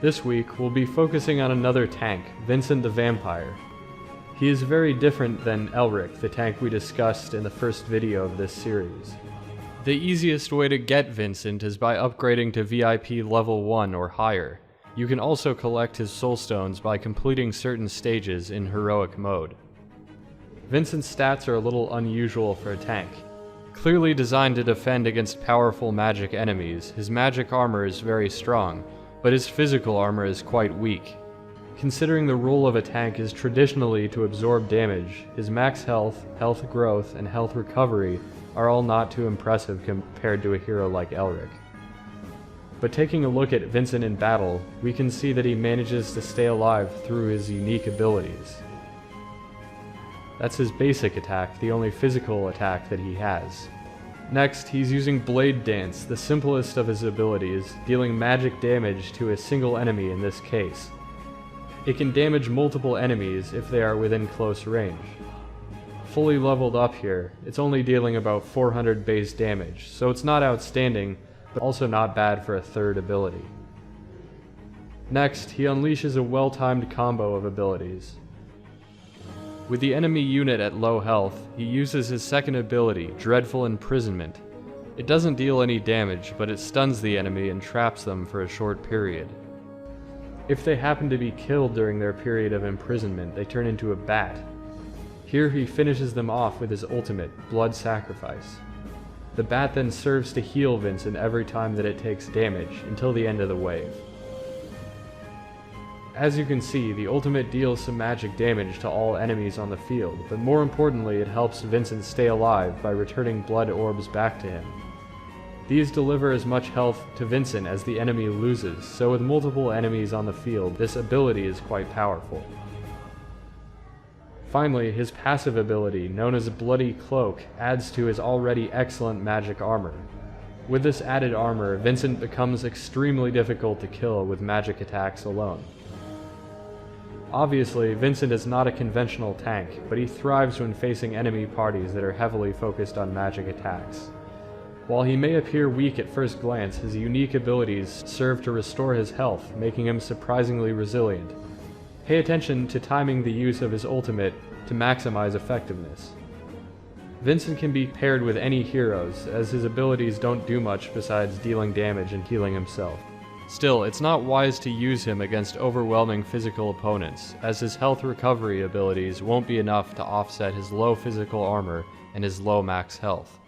This week, we'll be focusing on another tank, Vincent the Vampire. He is very different than Elric, the tank we discussed in the first video of this series. The easiest way to get Vincent is by upgrading to VIP level 1 or higher. You can also collect his soul stones by completing certain stages in heroic mode. Vincent's stats are a little unusual for a tank. Clearly designed to defend against powerful magic enemies, his magic armor is very strong, but his physical armor is quite weak. Considering the role of a tank is traditionally to absorb damage, his max health, health growth, and health recovery are all not too impressive compared to a hero like Elric. But taking a look at Vincent in battle, we can see that he manages to stay alive through his unique abilities. That's his basic attack, the only physical attack that he has. Next, he's using Blade Dance, the simplest of his abilities, dealing magic damage to a single enemy in this case. It can damage multiple enemies if they are within close range. Fully leveled up here, it's only dealing about 400 base damage, so it's not outstanding, but also not bad for a third ability. Next, he unleashes a well-timed combo of abilities. With the enemy unit at low health, he uses his second ability, Dreadful Imprisonment. It doesn't deal any damage, but it stuns the enemy and traps them for a short period. If they happen to be killed during their period of imprisonment, they turn into a bat. Here he finishes them off with his ultimate, Blood Sacrifice. The bat then serves to heal Vincent every time that it takes damage, until the end of the wave. As you can see, the ultimate deals some magic damage to all enemies on the field, but more importantly it helps Vincent stay alive by returning blood orbs back to him. These deliver as much health to Vincent as the enemy loses, so with multiple enemies on the field, this ability is quite powerful. Finally, his passive ability, known as Bloody Cloak, adds to his already excellent magic armor. With this added armor, Vincent becomes extremely difficult to kill with magic attacks alone. Obviously, Vincent is not a conventional tank, but he thrives when facing enemy parties that are heavily focused on magic attacks. While he may appear weak at first glance, his unique abilities serve to restore his health, making him surprisingly resilient. Pay attention to timing the use of his ultimate to maximize effectiveness. Vincent can be paired with any heroes, as his abilities don't do much besides dealing damage and healing himself. Still, it's not wise to use him against overwhelming physical opponents, as his health recovery abilities won't be enough to offset his low physical armor and his low max health.